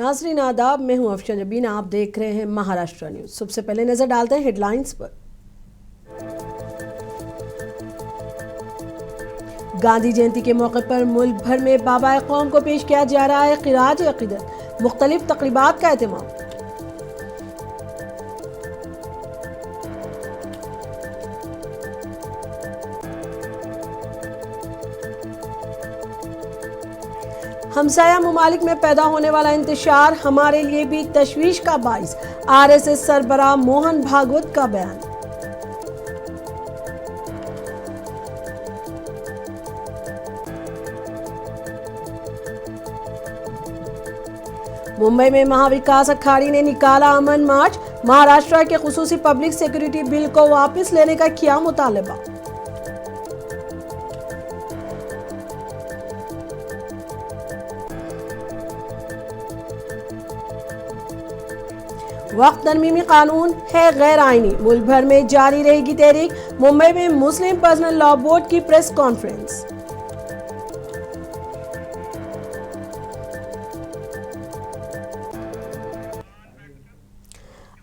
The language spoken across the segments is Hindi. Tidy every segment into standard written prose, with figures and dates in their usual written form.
नाजरीन आदाब, मैं हूं अफशा जबीन। आप देख रहे हैं महाराष्ट्र न्यूज। सबसे पहले नजर डालते हैं हेडलाइंस पर। गांधी जयंती के मौके पर मुल्क भर में बाबा कौम को पेश किया जा रहा है खिराज अकीदत। मुख्तलिफ तकरीबात का एहतमाम। हमसाया ममालिक में पैदा होने वाला इंतशार हमारे लिए भी तशवीश का बाइस। आरएसएस सरबराह मोहन भागवत का बयान। मुंबई में महाविकास अखाड़ी ने निकाला अमन मार्च। महाराष्ट्र के खुसूसी पब्लिक सिक्योरिटी बिल को वापस लेने का किया मुतालबा। वक्त तरमीमी कानून है गैर आईनी। मुल्क भर में जारी रहेगी तहरीक। मुंबई में मुस्लिम पर्सनल लॉ बोर्ड की प्रेस कॉन्फ्रेंस।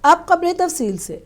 अब खबरें तफसील से।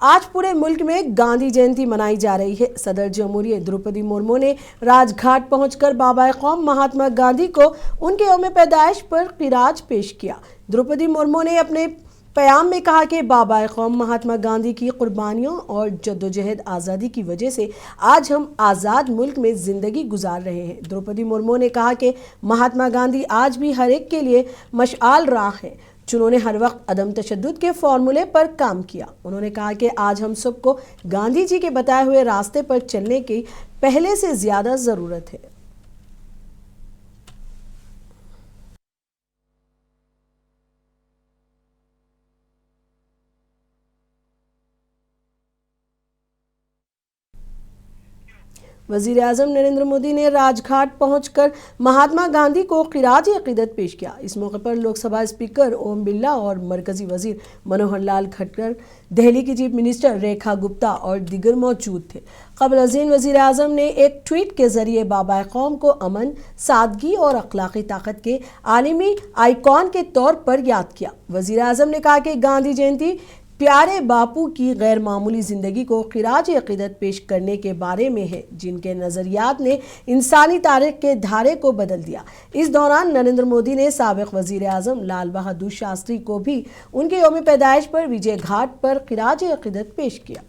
आज पूरे मुल्क में गांधी जयंती मनाई जा रही है। सदर जमहूरियत द्रौपदी मुर्मू ने राजघाट पहुंचकर बाबा कौम महात्मा गांधी को उनके यौम पैदाइश पर खिराज पेश किया। द्रौपदी मुर्मू ने अपने बयान में कहा कि बाबा कौम महात्मा गांधी की कुर्बानियों और जद्दोजहद आज़ादी की वजह से आज हम आज़ाद मुल्क में ज़िंदगी गुजार रहे हैं। द्रौपदी मुर्मू ने कहा कि महात्मा गांधी आज भी हर एक के लिए मशाल राह है, जिन्होंने हर वक्त अदम तशद्दुद के फॉर्मूले पर काम किया। उन्होंने कहा कि आज हम सबको गांधी जी के बताए हुए रास्ते पर चलने की पहले से ज़्यादा ज़रूरत है। वज़ीर आज़म नरेंद्र मोदी ने राजघाट पहुंचकर महात्मा गांधी को खिराज अकीदत पेश किया। इस मौके पर लोकसभा स्पीकर ओम बिरला और मरकजी वजीर मनोहर लाल खट्टर, दिल्ली की चीफ मिनिस्टर रेखा गुप्ता और दीगर मौजूद थे। क़ब्ल अज़ीं वज़ीर आज़म ने एक ट्वीट के जरिए बाबा कौम को अमन, सादगी और अखलाकी ताकत के आलमी आइकॉन के तौर पर याद किया। वज़ीर आज़म ने कहा कि गांधी जयंती प्यारे बापू की गैर मामूली ज़िंदगी को खिराज अकीदत पेश करने के बारे में है, जिनके नज़रियात ने इंसानी तारीख के धारे को बदल दिया। इस दौरान नरेंद्र मोदी ने साबिक़ वज़ीर आज़म लाल बहादुर शास्त्री को भी उनके यौम पैदाइश पर विजय घाट पर खिराज अकीदत पेश किया।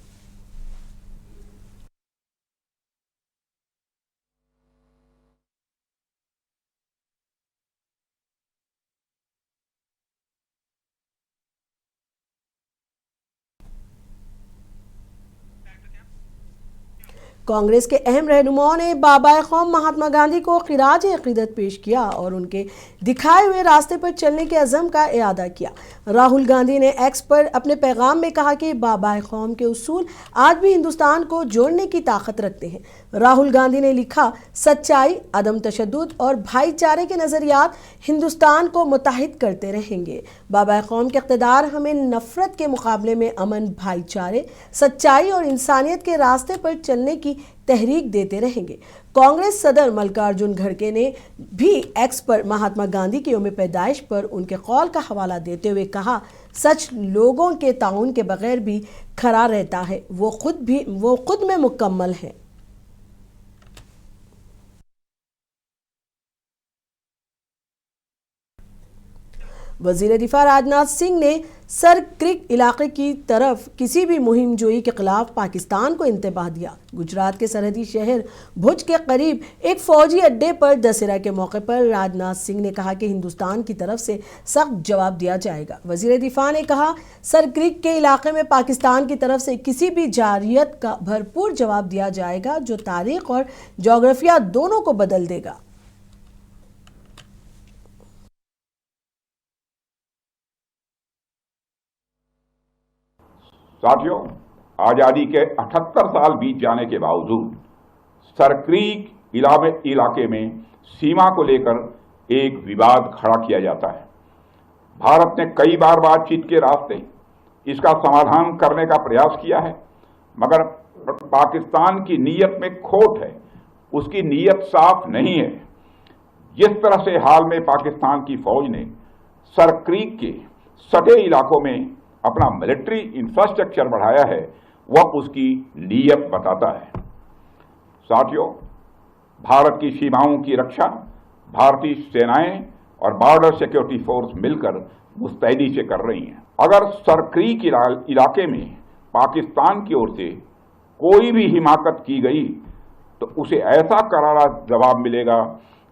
कांग्रेस के अहम रहनुमाओं ने बाबा कौम महात्मा गांधी को खिराज अकीदत पेश किया और उनके दिखाए हुए रास्ते पर चलने के अज़म का इरादा किया। राहुल गांधी ने एक्स पर अपने पैगाम में कहा कि बाबा कौम के उसूल आज भी हिंदुस्तान को जोड़ने की ताकत रखते हैं। राहुल गांधी ने लिखा, सच्चाई, अदम तशद्दुद और भाईचारे के नज़रियात हिंदुस्तान को मुत्तहिद करते रहेंगे। बाबा कौम के इक़्तिदार हमें नफ़रत के मुकाबले में अमन, भाईचारे, सच्चाई और इंसानियत के रास्ते पर चलने की तहरीक देते रहेंगे। कांग्रेस सदर मल्लिकार्जुन खड़गे ने भी एक्स पर महात्मा गांधी के यौम पैदाइश पर उनके कौल का हवाला देते हुए कहा, सच लोगों के ताउन के बगैर भी खड़ा रहता है, वो खुद में मुकम्मल है। वज़ीर दिफा राजनाथ सिंह ने सर क्रिक इलाके की तरफ किसी भी मुहिम जोई के खिलाफ पाकिस्तान को इंतबाह दिया। गुजरात के सरहदी शहर भुज के करीब एक फौजी अड्डे पर दशहरा के मौके पर राजनाथ सिंह ने कहा कि हिंदुस्तान की तरफ से सख्त जवाब दिया जाएगा। वज़ीर दिफा ने कहा, सर क्रिक के इलाके में पाकिस्तान की तरफ से किसी भी जारियत का भरपूर जवाब दिया जाएगा, जो तारीख और जोग्राफिया दोनों को बदल देगा। साथियों, आजादी के 78 साल बीत जाने के बावजूद सरक्रीक इलाके में सीमा को लेकर एक विवाद खड़ा किया जाता है। भारत ने कई बार बातचीत के रास्ते इसका समाधान करने का प्रयास किया है, मगर पाकिस्तान की नीयत में खोट है, उसकी नीयत साफ नहीं है। जिस तरह से हाल में पाकिस्तान की फौज ने सरक्रीक के सटे इलाकों में अपना मिलिट्री इंफ्रास्ट्रक्चर बढ़ाया है, वह उसकी नीयत बताता है। साथियों, भारत की सीमाओं की रक्षा भारतीय सेनाएं और बॉर्डर सिक्योरिटी फोर्स मिलकर मुस्तैदी से कर रही हैं। अगर सरक्रीक इलाके में पाकिस्तान की ओर से कोई भी हिमाकत की गई तो उसे ऐसा करारा जवाब मिलेगा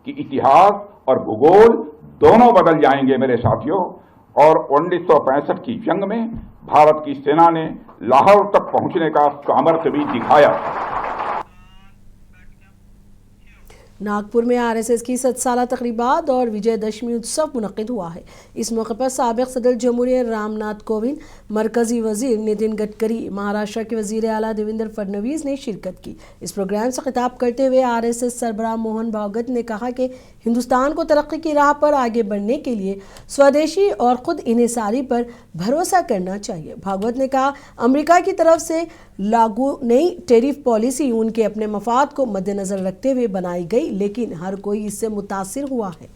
कि इतिहास और भूगोल दोनों बदल जाएंगे मेरे साथियों। और 1965 की जंग में भारत की सेना ने लाहौर तक पहुंचने का सामर्थ्य भी दिखाया। नागपुर में आरएसएस की 7 साला तकरीबात और विजयदशमी उत्सव मुनक्किद हुआ है। इस मौके पर साबिक सदर जमहूरिया रामनाथ कोविंद, मरकजी वजीर नितिन गडकरी, महाराष्ट्र के वजीर आला देवेंद्र फडणवीस ने शिरकत की। इस प्रोग्राम से खिताब करते हुए आरएसएस सरबराह मोहन भागवत ने कहा कि हिंदुस्तान को तरक्की की राह पर आगे बढ़ने के लिए स्वदेशी और खुद इन्हिसारी पर भरोसा करना चाहिए। भागवत ने कहा, अमेरिका की तरफ से लागू नई टैरिफ पॉलिसी उनके अपने मफाद को मद्देनजर रखते हुए बनाई गई, लेकिन हर कोई इससे मुतासिर हुआ है।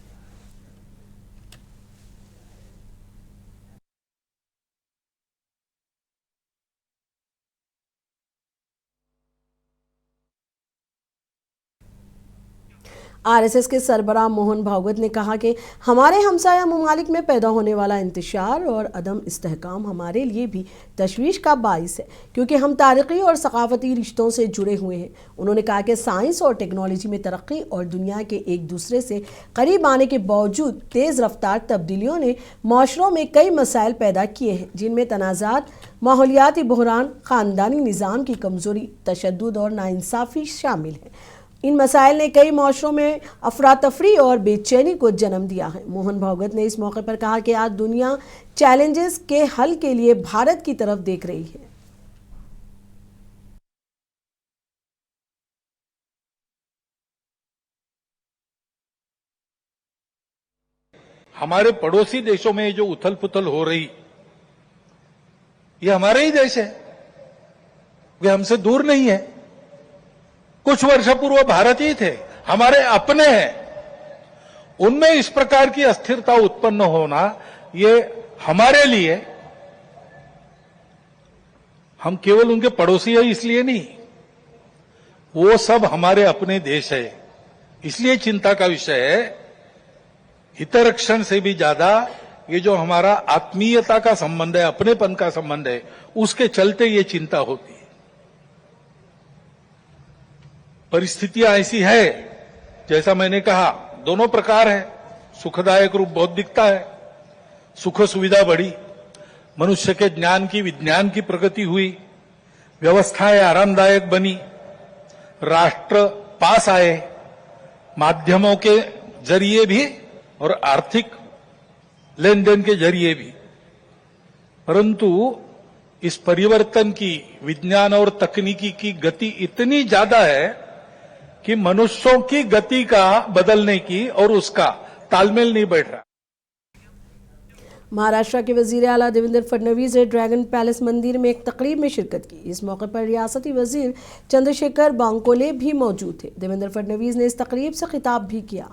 आरएसएस के सरबराह मोहन भागवत ने कहा कि हमारे हमसाया ममालिक में पैदा होने वाला इंतशार और अदम इस्तेहकाम हमारे लिए भी तशवीश का बाइस है, क्योंकि हम तारीखी और सकाफती रिश्तों से जुड़े हुए हैं। उन्होंने कहा कि साइंस और टेक्नोलॉजी में तरक्की और दुनिया के एक दूसरे से करीब आने के बावजूद तेज़ रफ्तार तब्दीलियों ने माशरों में कई मसाइल पैदा किए हैं, जिनमें तनाज़ात, माहौलियाती बहरान, ख़ानदानी निज़ाम की कमज़ोरी, तशद्दुद और नाइंसाफ़ी शामिल हैं। इन मसाइल ने कई माशरों में अफरा तफरी और बेचैनी को जन्म दिया है। मोहन भागवत ने इस मौके पर कहा कि आज दुनिया चैलेंजेस के हल के लिए भारत की तरफ देख रही है। हमारे पड़ोसी देशों में जो उथल पुथल हो रही, ये हमारे ही देश है, वे हमसे दूर नहीं है। कुछ वर्ष पूर्व भारत ही थे, हमारे अपने हैं। उनमें इस प्रकार की अस्थिरता उत्पन्न होना, ये हमारे लिए, हम केवल उनके पड़ोसी है इसलिए नहीं, वो सब हमारे अपने देश है, इसलिए चिंता का विषय है। हितरक्षण से भी ज्यादा ये जो हमारा आत्मीयता का संबंध है, अपनेपन का संबंध है, उसके चलते ये चिंता होती है। परिस्थितियां ऐसी है, जैसा मैंने कहा, दोनों प्रकार है। सुखदायक रूप बहुत दिखता है, सुख सुविधा बढ़ी, मनुष्य के ज्ञान की, विज्ञान की प्रगति हुई, व्यवस्थाएं आरामदायक बनी, राष्ट्र पास आए, माध्यमों के जरिए भी और आर्थिक लेन देन के जरिए भी। परंतु इस परिवर्तन की, विज्ञान और तकनीकी की गति इतनी ज्यादा है कि मनुष्यों की गति का बदलने की और उसका तालमेल नहीं बैठ रहा। महाराष्ट्र के वजीर आला देवेंद्र फडणवीस ने ड्रैगन पैलेस मंदिर में एक तकरीब में शिरकत की। इस मौके पर रियासती वजीर चंद्रशेखर बांकोले भी मौजूद थे। देवेंद्र फडणवीस ने इस तकरीब से खिताब भी किया।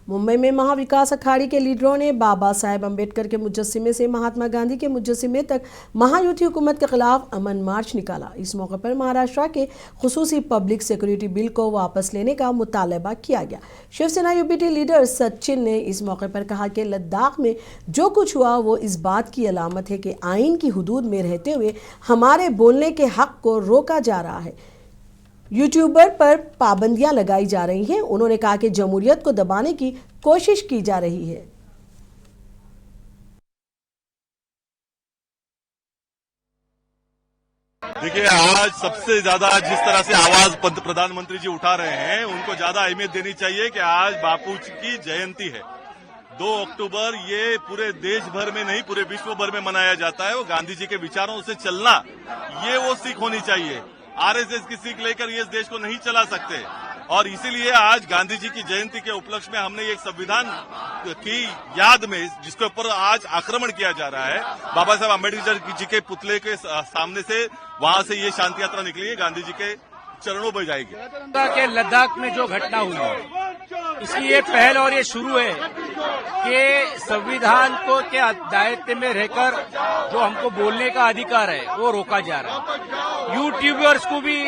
मुंबई में महाविकास अखाड़ी के लीडरों ने बाबा साहेब अम्बेडकर के मुजस्सिमे से महात्मा गांधी के मुजस्सिमे तक महायुति हुकूमत के खिलाफ अमन मार्च निकाला। इस मौके पर महाराष्ट्र के खुसूसी पब्लिक सिक्योरिटी बिल को वापस लेने का मुतालबा किया गया। शिवसेना यूपीटी लीडर सचिन ने इस मौके पर कहा कि लद्दाख में जो कुछ हुआ वो इस बात की अलामत है कि आइन की हुदूद में रहते हुए हमारे बोलने के हक को रोका जा रहा है। यूट्यूबर पर पाबंदियां लगाई जा रही हैं। उन्होंने कहा कि जमहूरियत को दबाने की कोशिश की जा रही है। देखिए, आज सबसे ज्यादा जिस तरह से आवाज प्रधानमंत्री जी उठा रहे हैं, उनको ज्यादा अहमियत देनी चाहिए कि आज बापू की जयंती है। 2 अक्टूबर ये पूरे देश भर में नहीं, पूरे विश्व भर में मनाया जाता है। वो गांधी जी के विचारों से चलना, ये वो सीख होनी चाहिए। आरएसएस की सीख लेकर ये इस देश को नहीं चला सकते। और इसीलिए आज गांधी जी की जयंती के उपलक्ष्य में हमने एक संविधान की याद में, जिसके ऊपर आज आक्रमण किया जा रहा है, बाबा साहब अम्बेडकर जी के पुतले के सामने से, वहां से ये शांति यात्रा निकली है, गांधी जी के चरणों पर जाएगी। के लद्दाख में जो घटना हुई है, इसकी ये पहल और ये शुरू है कि संविधान को के दायरे में रहकर जो हमको बोलने का अधिकार है वो रोका जा रहा है। यूट्यूबर्स को भी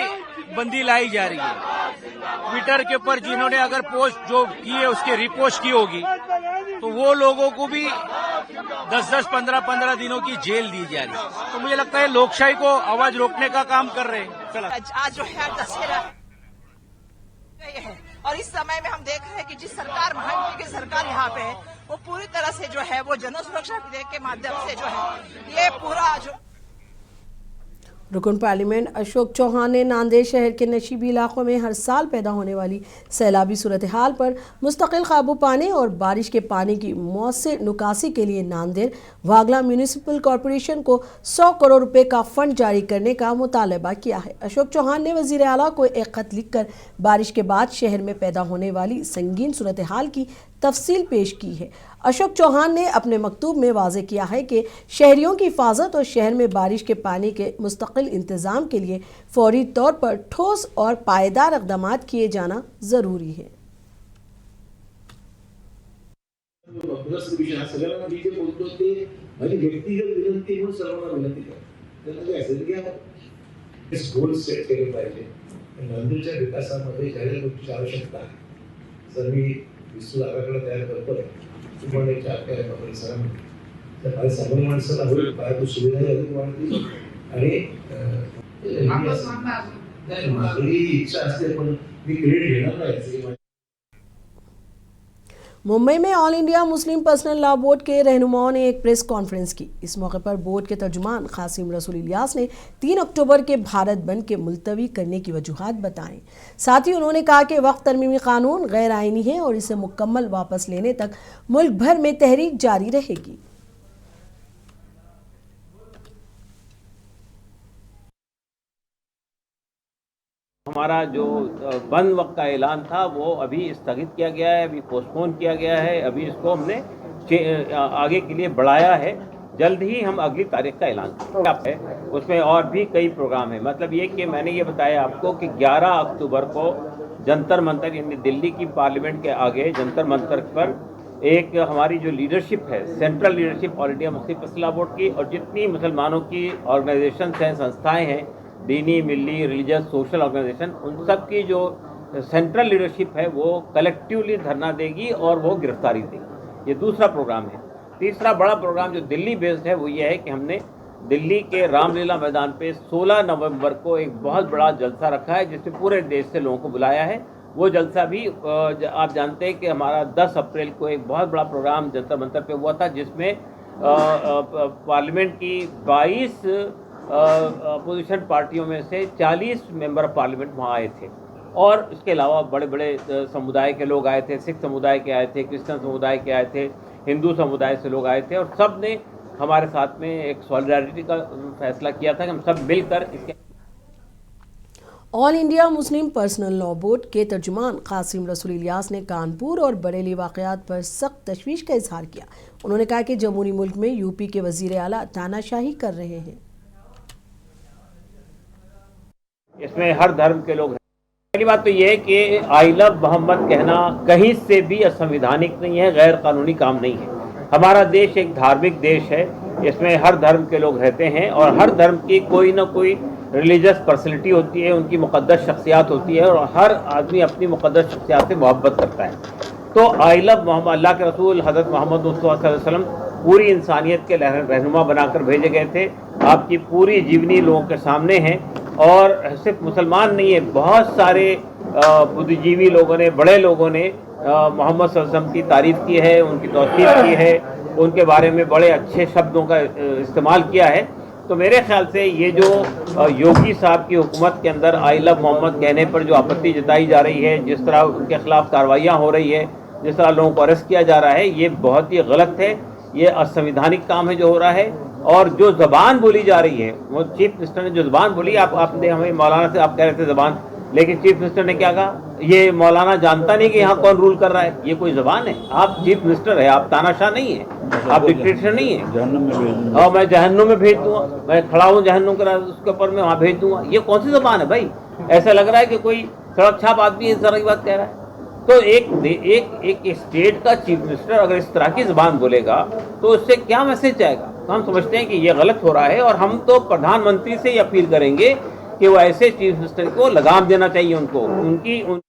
बंदी लाई जा रही है। ट्विटर के ऊपर जिन्होंने अगर पोस्ट जो की है उसके रिपोस्ट की होगी तो वो लोगों को भी 10-10, 15-15 दिनों की जेल दी जा रही है। तो मुझे लगता है लोकशाही को आवाज रोकने का काम कर रहे हैं। चला आज जो है दशहरा है और इस समय में हम देख रहे हैं कि जिस सरकार, महाराष्ट्र की सरकार यहाँ पे है, वो पूरी तरह से जो है वो जन सुरक्षा विधेयक के माध्यम से जो है ये पूरा जो रुकन पार्लियामेंट अशोक चौहान ने नांदेड़ शहर के नशीबी इलाकों में हर साल पैदा होने वाली सैलाबी सूरत हाल पर मुस्तकिल काबू पाने और बारिश के पानी की मौसर निकासी के लिए नांदेड़ वागला म्यूनिसिपल कॉरपोरेशन को 100 करोड़ रुपए का फंड जारी करने का मुतालबा किया है। अशोक चौहान ने वजीर आला को एक खत लिखकर बारिश के बाद शहर में पैदा होने वाली संगीन सूरत हाल की तफसील पेश की है। अशोक चौहान ने अपने मकतूब में वाज़ेह किया है कि शहरियों की हिफाजत और शहर में बारिश के पानी के मुस्तकिल इंतज़ाम के लिए फौरी तौर पर ठोस और पायदार इक़दाम किए जाना ज़रूरी है। विस्तृत आराखडा तयार करतोय तुम्हाला एक चार काय परिसरामध्ये तर काही सामान्य माणसाला होईल पायाभूत सुविधा अधिक वाढतील आणि माझी इच्छा असते पण मी क्रेडिट घेणार नाही। मुंबई में all India Muslim personal law board के रहनुमाओं ने एक प्रेस कॉन्फ्रेंस की। इस मौके पर बोर्ड के तर्जुमान कासिम रसूल इलियास ने 3 अक्टूबर के भारत बंद के मुलतवी करने की वजूहात बताएं। साथ ही उन्होंने कहा कि वक्त तरमीमी कानून गैर आईनी है और इसे मुकम्मल वापस लेने तक मुल्क भर में तहरीक जारी रहेगी। हमारा जो बंद वक्त का ऐलान था वो अभी स्थगित किया गया है, अभी पोस्टपोन किया गया है, अभी इसको हमने आगे के लिए बढ़ाया है। जल्द ही हम अगली तारीख का ऐलान करेंगे। उसमें और भी कई प्रोग्राम है। मतलब ये कि मैंने ये बताया आपको कि 11 अक्टूबर को जंतर मंतर यानी दिल्ली की पार्लियामेंट के आगे जंतर मंतर पर एक हमारी जो लीडरशिप है, central leadership all India Muslim personal law board की और जितनी मुसलमानों की ऑर्गेनाइजेशन हैं, संस्थाएँ हैं, दीनी, मिली, रिलीजियस, सोशल ऑर्गेनाइजेशन, उन सब की जो सेंट्रल लीडरशिप है वो कलेक्टिवली धरना देगी और वो गिरफ्तारी देगी। ये दूसरा प्रोग्राम है। तीसरा बड़ा प्रोग्राम जो दिल्ली बेस्ड है वो ये है कि हमने दिल्ली के रामलीला मैदान पे 16 नवंबर को एक बहुत बड़ा जलसा रखा है जिसमें पूरे देश से लोगों को बुलाया है। वो जलसा भी आप जानते हैं कि हमारा 10 अप्रैल को एक बहुत बड़ा प्रोग्राम जंतर मंतर पे हुआ था जिसमें पार्लियामेंट की 22 अपोजिशन पार्टियों में से 40 मेंबर ऑफ पार्लियामेंट वहाँ आए थे और इसके अलावा बड़े बड़े समुदाय के लोग आए थे, सिख समुदाय के आए थे, क्रिश्चियन समुदाय के आए थे, हिंदू समुदाय से लोग आए थे और सब ने हमारे साथ में एक सॉलिडारिटी का फैसला किया था कि हम सब मिलकर इसके। All India Muslim personal law board के तर्जुमान कासिम रसूल इलियास ने कानपुर और बरेली वाक़यात पर सख्त तशवीश का इजहार किया। उन्होंने कहा कि जमहूरी मुल्क में यूपी के वजीर आला तानाशाही कर रहे हैं। इसमें हर धर्म के लोग हैं। पहली बात तो ये है कि आई लव मोहम्मद कहना कहीं से भी असंवैधानिक नहीं है, गैर कानूनी काम नहीं है। हमारा देश एक धार्मिक देश है, इसमें हर धर्म के लोग रहते हैं और हर धर्म की कोई ना कोई रिलीजियस पर्सनैलिटी होती है, उनकी मुक़द्दस शख्सियात होती है और हर आदमी अपनी मुक़द्दस शख्सियात से मोहब्बत करता है। तो आई लव मोहम्मद, अल्लाह के रसूल हज़रत मोहम्मद सल्लल्लाहु अलैहि वसल्लम पूरी इंसानियत के रहनुमा बनाकर भेजे गए थे। आपकी पूरी जीवनी लोगों के सामने है और सिर्फ मुसलमान नहीं है, बहुत सारे बुद्धिजीवी लोगों ने, बड़े लोगों ने मोहम्मद सल्लल्लाहु अलैहि वसल्लम की तारीफ़ की है, उनकी तौसीफ़ की है, उनके बारे में बड़े अच्छे शब्दों का इस्तेमाल किया है। तो मेरे ख्याल से ये जो योगी साहब की हुकूमत के अंदर आई लव मोहम्मद कहने पर जो आपत्ति जताई जा रही है, जिस तरह उनके खिलाफ कार्रवाइयाँ हो रही है, जिस तरह लोगों को अरेस्ट किया जा रहा है, ये बहुत ही गलत है, ये असंवैधानिक काम है जो हो रहा है। और जो ज़बान बोली जा रही है, वो चीफ मिनिस्टर ने जो ज़बान बोली, आपने हमें मौलाना से आप कह रहे थे ज़बान, लेकिन चीफ मिनिस्टर ने क्या कहा, ये मौलाना जानता नहीं कि यहाँ कौन रूल कर रहा है, ये कोई जबान है? आप चीफ मिनिस्टर है, आप तानाशाह नहीं है, आप डिक्टेटर नहीं है। और मैं जहन्नुम में भेज दूंगा, मैं खड़ा हूँ जहन्नुम के उसके ऊपर मैं वहाँ भेज दूंगा, ये कौन सी जबान है भाई? ऐसा लग रहा है कि कोई सड़क छाप आदमी इस तरह की बात कह रहा है। तो एक स्टेट का चीफ मिनिस्टर अगर इस तरह की जबान बोलेगा तो उससे क्या मैसेज जाएगा? तो हम समझते हैं कि ये गलत हो रहा है और हम तो प्रधानमंत्री से ही अपील करेंगे कि वो ऐसे चीफ मिनिस्टर को लगाम देना चाहिए उनको।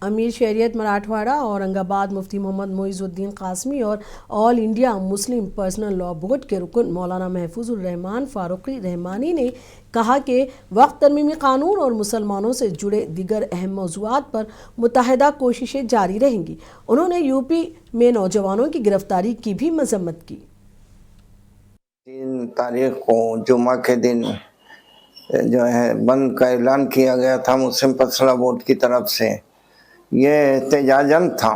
अमीर शरीयत मराठवाड़ा औरंगाबाद मुफ्ती मोहम्मद मोइजुद्दीन कासमी और all India Muslim personal law board के रुकन मौलाना महफूजुर रहमान फारूकी रहमानी ने कहा कि वक्त तरमीमी कानून और मुसलमानों से जुड़े दीगर अहम मौज़ूआत पर मुत्तहिदा कोशिशें जारी रहेंगी। उन्होंने यूपी में नौजवानों की गिरफ्तारी की भी मजम्मत की। 3 तारीख को जुमा के दिन जो है बंद का ऐलान किया गया था मुस्लिम पर्सनल बोर्ड की तरफ से। ये एहतजाजन था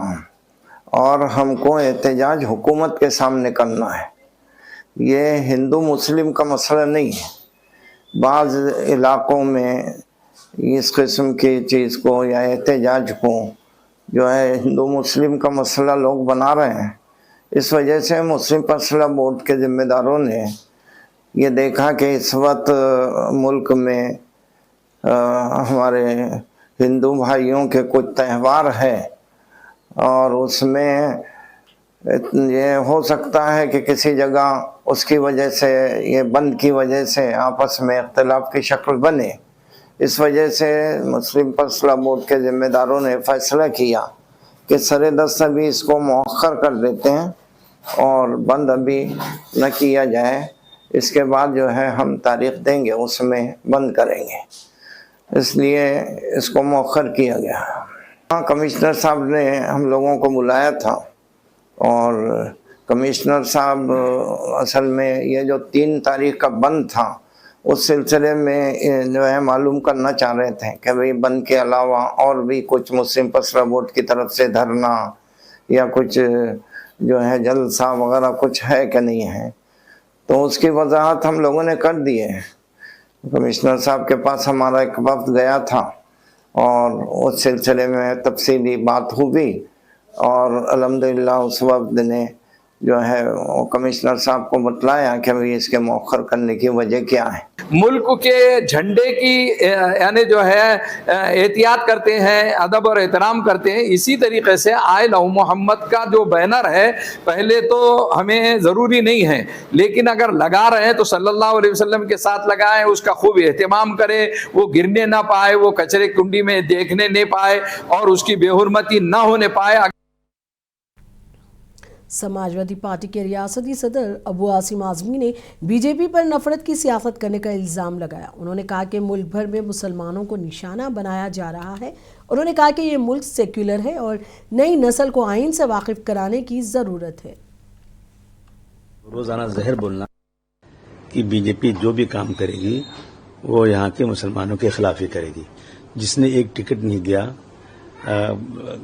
और हमको एहतजाज हुकूमत के सामने करना है। ये हिंदू मुस्लिम का मसला नहीं है। बाज़ इलाक़ों में इस किस्म की चीज़ को या एहतजाज को जो है हिंदू मुस्लिम का मसला लोग बना रहे हैं। इस वजह से मुस्लिम पर्सनल बोर्ड के ज़िम्मेदारों ने ये देखा कि इस वक्त मुल्क में हमारे हिंदू भाइयों के कुछ त्यौहार है और उसमें ये हो सकता है कि किसी जगह उसकी वजह से ये बंद की वजह से आपस में इख्तिलाफ की शक्ल बने। इस वजह से मुस्लिम पर्सनल बोर्ड के ज़िम्मेदारों ने फैसला किया कि सरे-दस्त अभी इसको मौखर कर देते हैं और बंद अभी न किया जाए। इसके बाद जो है हम तारीख देंगे उसमें बंद करेंगे, इसलिए इसको मौखर किया गया। हाँ, कमिश्नर साहब ने हम लोगों को बुलाया था और कमिश्नर साहब असल में ये जो 3 तारीख का बंद था उस सिलसिले में जो है मालूम करना चाह रहे थे कि भाई बंद के अलावा और भी कुछ मुस्लिम पर्सनल बोर्ड की तरफ से धरना या कुछ जो है जलसा वगैरह कुछ है कि नहीं है। तो उसकी वजाहत हम लोगों ने कर दी है। कमिश्नर साहब के पास हमारा एक वफ्द गया था और उस सिलसिले में तफसीली बात हुई और अल्हम्दुलिल्लाह उस वफ्द ने जो है वो कमिश्नर साहब को बतलाया कि भाई इसके मौखर करने की वजह क्या है। मुल्क के झंडे की यानी जो है एहतियात करते हैं, अदब और एहतराम करते हैं। इसी तरीके से आए लहू मोहम्मद का जो बैनर है पहले तो हमें ज़रूरी नहीं है, लेकिन अगर लगा रहे हैं तो सल्लल्लाहु अलैहि वसल्लम के साथ लगाएं, उसका खूब एहतमाम करें, वो गिरने ना पाए, वो कचरे कुंडी में देखने नहीं पाए और उसकी बेहुरमती ना होने पाए। समाजवादी पार्टी के रियासती सदर अबू आसिम आज़मी ने बीजेपी पर नफरत की सियासत करने का इल्ज़ाम लगाया। उन्होंने कहा कि मुल्क भर में मुसलमानों को निशाना बनाया जा रहा है। उन्होंने कहा कि ये मुल्क सेक्युलर है और नई नस्ल को आइन से वाकिफ कराने की ज़रूरत है। रोज़ाना जहर बोलना कि बीजेपी जो भी काम करेगी वो यहाँ के मुसलमानों के खिलाफ ही करेगी। जिसने एक टिकट नहीं दिया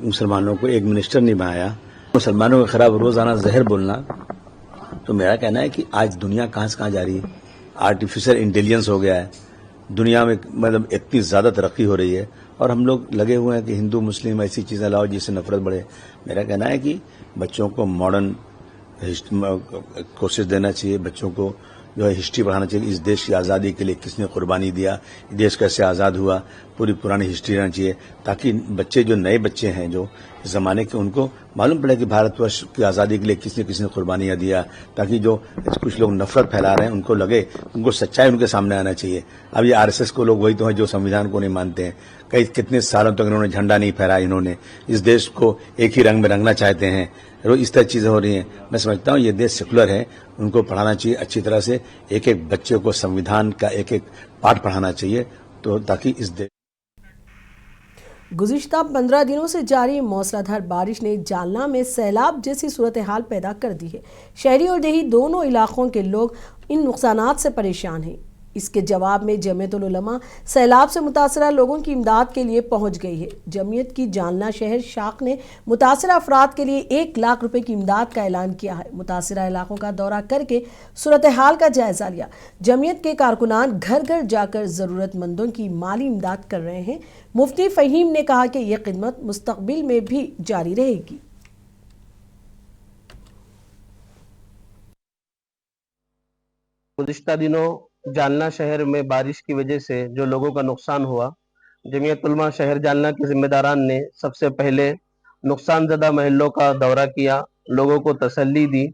मुसलमानों को, एक मिनिस्टर नहीं बनाया, मुसलमानों के खिलाफ रोजाना जहर बोलना, तो मेरा कहना है कि आज दुनिया कहाँ से कहाँ जा रही है। आर्टिफिशियल इंटेलिजेंस हो गया है दुनिया में, मतलब इतनी ज़्यादा तरक्की हो रही है और हम लोग लगे हुए हैं कि हिंदू मुस्लिम ऐसी चीज़ें लाओ जिससे नफरत बढ़े। मेरा कहना है कि बच्चों को मॉडर्न कोर्सेज देना चाहिए, बच्चों को जो है हिस्ट्री पढ़ाना चाहिए। इस देश की आज़ादी के लिए किसने कुर्बानी दिया, देश कैसे आज़ाद हुआ, पूरी पुरानी हिस्ट्री रहना चाहिए, ताकि बच्चे जो नए बच्चे हैं जो इस ज़माने के, उनको मालूम पड़े कि भारतवर्ष की आज़ादी के लिए किसने किसने कुर्बानियाँ दिया, ताकि जो कुछ लोग नफरत फैला रहे हैं उनको लगे, उनको सच्चाई उनके सामने आना चाहिए। अब ये आरएसएस को लोग वही तो हैं जो संविधान को नहीं मानते हैं। कितने सालों तक इन्होंने झंडा नहीं फहराया, इन्होंने इस देश को एक ही रंग में रंगना चाहते हैं। रोज इस तरह चीज़ें हो रही हैं। मैं समझता हूँ ये देश सेकुलर है, उनको पढ़ाना चाहिए अच्छी तरह से, एक एक बच्चे को संविधान का एक एक पाठ पढ़ाना चाहिए, तो ताकि इस देश। गुज़िश्ता 15 दिनों से जारी मूसलाधार बारिश ने जालना में सैलाब जैसी सूरत हाल पैदा कर दी है। शहरी और देही दोनों इलाकों के लोग इन नुकसानात से परेशान हैं। इसके जवाब में जमीयत उल उलमा सैलाब से मुतासरा लोगों की इमदाद के लिए पहुंच गई है। जमीयत की जालना शहर शाख ने मुतासरा अफराद के लिए 1 लाख रुपए की इमदाद का ऐलान किया है। मुतासरा इलाकों का दौरा करके सूरत हाल का जायजा लिया। जमीयत के कारकुनान घर घर जाकर ज़रूरतमंदों की माली इमदाद कर रहे हैं। मुफ्ती फ़हीम ने कहा कि यह खिदमत मुस्तक़बिल में भी जारी रहेगी। गुज़िश्ता दिनों जालना शहर में बारिश की वजह से जो लोगों का नुकसान हुआ, जमीयत उलमा शहर जालना के जिम्मेदारान ने सबसे पहले नुकसानज़दा महलों का दौरा किया, लोगों को तसल्ली दी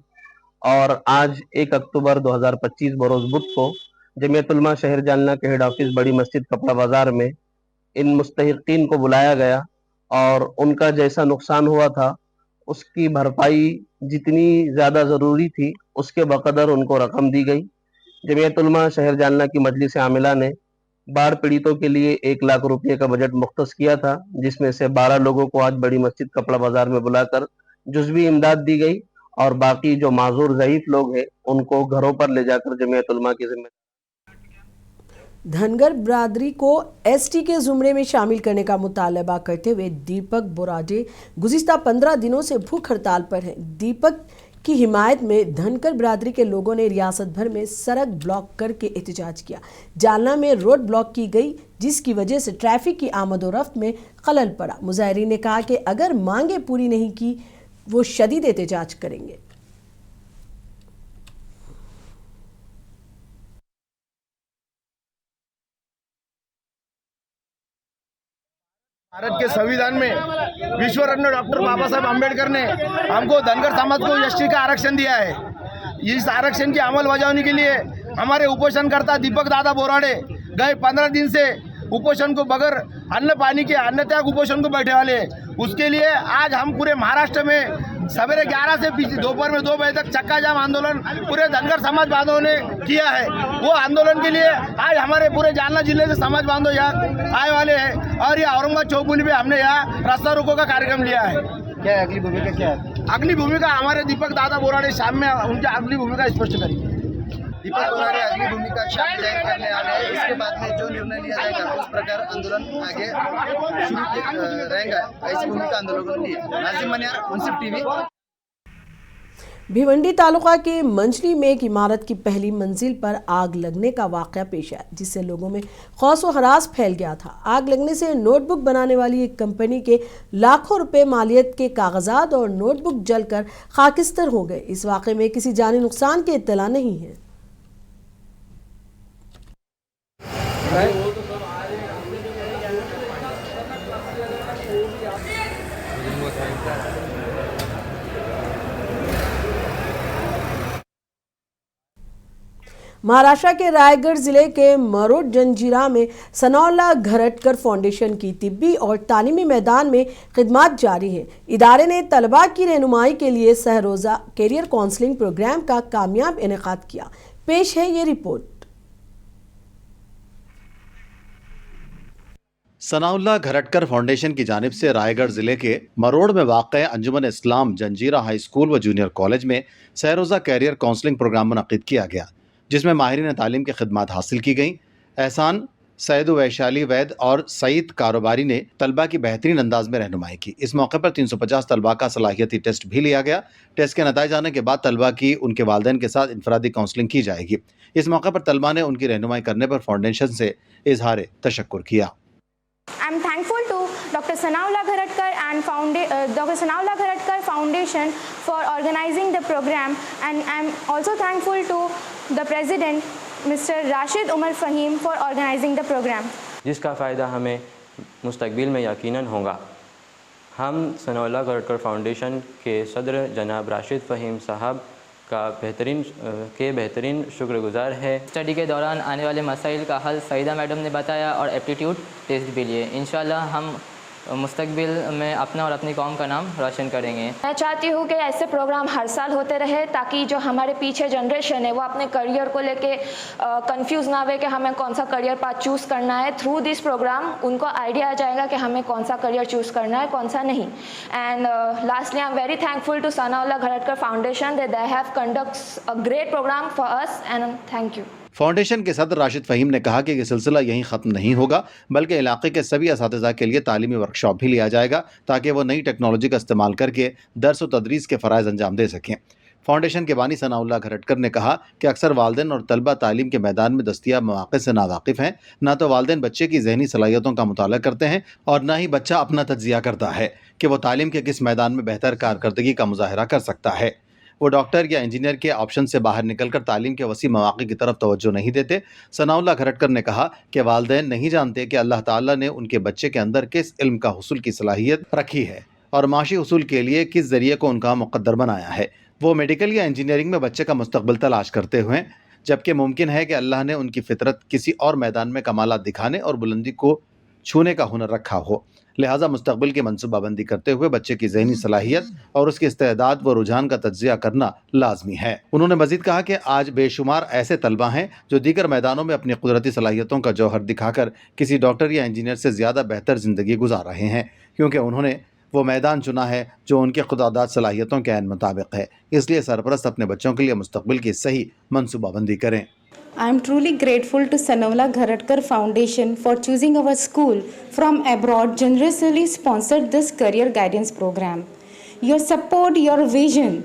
और आज 1 अक्टूबर 2025 बरोज़ बुध को जमीयत उलमा शहर जालना के हेड ऑफिस बड़ी मस्जिद कपड़ा बाज़ार में इन मुस्तहिक़ीन को बुलाया गया और उनका जैसा नुकसान हुआ था उसकी भरपाई जितनी ज़्यादा ज़रूरी थी उसके बक़दर उनको रकम दी गई। जमीयत उलमा शहर जालना की मजलिस आमिला ने बाढ़ पीड़ितों के लिए 1 लाख रुपये का बजट मुख्तस किया था, जिसमें से 12 लोगों को आज बड़ी मस्जिद कपड़ा बाजार में बुलाकर जुज़वी इमदाद दी गई और बाकी जो माजूर ज़ईफ लोग हैं उनको घरों पर ले जाकर जमीयत उलमा की जिम्मेदारी। धनगर बिरादरी को एसटी के जुमरे में शामिल करने का मुतालबा करते हुए दीपक बोराडे गुज़िश्ता 15 दिनों से भूख हड़ताल पर हैं। दीपक की हिमायत में धनकर बिरादरी के लोगों ने रियासत भर में सड़क ब्लॉक करके एहतजाज किया। जालना में रोड ब्लॉक की गई जिसकी वजह से ट्रैफिक की आमदोरफ्त में खलल पड़ा। मुजाहिरीन ने कहा कि अगर मांगे पूरी नहीं की वो शदीद एहतजाज करेंगे। भारत के संविधान में विश्व रत्न डॉक्टर बाबा साहब अम्बेडकर ने हमको धनगर समाज को एसटी का आरक्षण दिया है। इस आरक्षण की अमलबजावनी के लिए हमारे उपोषणकर्ता दीपक दादा बोराडे गए 15 दिन से उपोषण को बगैर अन्न पानी के अन्न त्याग उपोषण को बैठे वाले। उसके लिए आज हम पूरे महाराष्ट्र में सवेरे 11 से दोपहर में 2 बजे तक चक्का जाम आंदोलन पूरे धनगर समाज बांधवों ने किया है। वो आंदोलन के लिए आज हमारे पूरे जालना जिले से समाज बांधव यहाँ आए वाले हैं और ये औरंगाबाद चौपुली पे हमने यहाँ रास्ता रोको का कार्यक्रम लिया है। क्या है अगली भूमिका? क्या है अगली भूमिका? हमारे दीपक दादा बोराडे शाम में उनकी अगली भूमिका स्पष्ट करेंगे। दीपक बोराडे अगली भूमिका शाम जाहिर करने आ रहे हैं। इसके बाद में जो निर्णय लिया जाएगा उस प्रकार आंदोलन आगे शुरू रहेगा। ऐसी भूमिका आंदोलन ली है। नाजिम मनियार, मुंसिफ टीवी। भिवंडी तालुका के मंजली में एक इमारत की पहली मंजिल पर आग लगने का वाकया पेश आया जिससे लोगों में खौफ व हरास फैल गया था। आग लगने से नोटबुक बनाने वाली एक कंपनी के लाखों रुपए मालियत के कागजात और नोटबुक जलकर खाकिस्तर हो गए। इस वाकये में किसी जानी नुकसान की इत्तला नहीं है। महाराष्ट्र के रायगढ़ जिले के मरोड जंजीरा में सनाउल्लाह घरटकर फाउंडेशन की तिब्बी और तालीमी मैदान में खिदमत जारी है। इदारे ने तलबा की रहनुमाई के लिए सहरोज़ा कैरियर काउंसलिंग प्रोग्राम का कामयाब इनेकाद किया। पेश है ये रिपोर्ट। सनाउल्लाह घरटकर फाउंडेशन की जानिब से रायगढ़ जिले के मरोड़ में वाक़ अंजुमन इस्लाम जंजीरा हाई स्कूल व जूनियर कॉलेज में सहरोज़ा कैरियर काउंसलिंग प्रोग्राम मुनक़िद किया गया, जिसमें माहिरीन तालीम की खिदमत हासिल की गई। एहसान, सैद वैशाली वैद और सईद कारोबारी ने तलबा की बेहतरीन अंदाज में रहनुमाई की। इस मौके पर 350 तलबा का सलाहियती टेस्ट भी लिया गया। टेस्ट के नतीजे आने के बाद तलबा की उनके वालिदैन के साथ इनफरादी काउंसलिंग की जाएगी। इस मौके पर तलबा ने उनकी रहनुमाई करने पर फाउंडेशन से इजहार तशक्कुर किया। I am thankful to Dr. Sanaullah Gharatkar and Dr. Sanaullah Gharatkar Foundation for organizing the program, and I am also thankful to the President, Mr. Rashid Umar Fahim, for organizing the program. जिसका फ़ायदा हमें मुस्तकबिल में यकीनन होगा। हम सनाउल्लाह घरटकर फाउंडेशन के सदर जनाब राशिद फ़हीम साहब का बेहतरीन शुक्रगुजार है। स्टडी के दौरान आने वाले मसाइल का हल सईदा मैडम ने बताया और एप्टीट्यूड टेस्ट भी लिए। इंशाल्लाह हम मुस्तकबिल में अपना और अपनी कौम का नाम रोशन करेंगे। मैं चाहती हूँ कि ऐसे प्रोग्राम हर साल होते रहे ताकि जो हमारे पीछे जनरेशन है वो अपने करियर को लेके कंफ्यूज ना हुए कि हमें कौन सा करियर पाथ चूज़ करना है। थ्रू दिस प्रोग्राम उनको आइडिया आ जाएगा कि हमें कौन सा करियर चूज़ करना है, कौन सा नहीं। And lastly I am very thankful to Sanaullah Gharatkar foundation that they have conducts a great programme for us and thank you. Foundation के सदर राशिद फ़हीम ने कहा कि यह सिलसिला यहीं ख़त्म नहीं होगा, बल्कि इलाके के सभी असातिज़ा के लिए तालीमी वर्कशॉप भी लिया जाएगा ताकि वो नई टेक्नोलॉजी का इस्तेमाल करके दर्स व तदरीस के फ़राइज़ अंजाम दे सकें। फाउंडेशन के बानी सनाउल्लाह खरटकर ने कहा कि अक्सर वालिदैन और तलबा तालीम के मैदान में दस्तियाब मौक़े से नावाकिफ़ हैं। ना तो वालिदैन बच्चे की ज़हनी सलाहियतों का मुताला करते हैं और ना ही बच्चा अपना तज्ज़िया करता है कि वो तालीम के किस मैदान में बेहतर कारकर्दगी का मुज़ाहरा कर सकता है। वो डॉक्टर या इंजीनियर के ऑप्शन से बाहर निकलकर तालीम के वसी मौक़े की तरफ तवज्जो नहीं देते। सनाउल्लाह खरटकर ने कहा कि वालिदैन नहीं जानते कि अल्लाह ताला ने उनके बच्चे के अंदर किस इल्म का हुसूल की सलाहियत रखी है और माशी हुसूल के लिए किस ज़रिए को उनका मुक़द्दर बनाया है। वो मेडिकल या इंजीनियरिंग में बच्चे का मुस्तकबिल तलाश करते हुए, जबकि मुमकिन है कि अल्लाह ने उनकी फितरत किसी और मैदान में कमालात दिखाने और बुलंदी को छूने का हुनर रखा हो। लिहाजा मुस्तकबिल की मनसूबाबंदी करते हुए बच्चे की ज़हनी सलाहियत और उसकी इस्तेदाद व रुझान का तज्ज़िया करना लाजमी है। उन्होंने मज़ीद कहा कि आज बेशुमार ऐसे तलबा हैं जो दीगर मैदानों में अपनी कुदरती सलाहियतों का जौहर दिखाकर किसी डॉक्टर या इंजीनियर से ज़्यादा बेहतर ज़िंदगी गुजार रहे हैं, क्योंकि उन्होंने वो मैदान चुना है जो उनके खुदादाद सलाहियतों के ऐन मुताबिक है। इसलिए सरपरस्त अपने बच्चों के लिए मुस्तकबिल की सही मनसूबाबंदी करें। I am truly grateful to Sanoula Gharatkar Foundation for choosing our school from abroad generously sponsored this career guidance program. Your support, your vision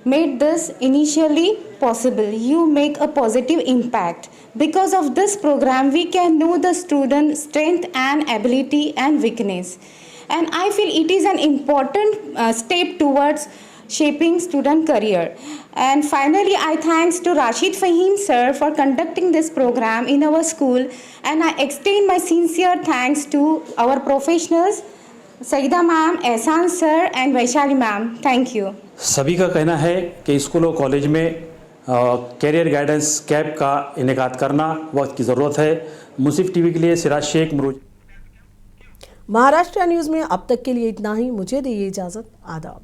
made this initially possible. You make a positive impact. Because of this program, we can know the student's strength and ability and weakness. And I feel it is an important step towards shaping student career. And finally, I thanks to Rashid Fahim sir for conducting this program in our school, and I extend my sincere thanks to our professionals, Saida ma'am, Ehsan sir and Vaishali ma'am. Thank you. सभी का कहना है कि स्कूल और कॉलेज में कैरियर गाइडेंस कैंप का इनेकाद करना वक्त की ज़रूरत है। मुंसिफ टीवी के लिए सिराज शेख मरूज। महाराष्ट्र न्यूज़ में अब तक के लिए इतना ही। मुझे दीजिए इजाज़त। आदाब।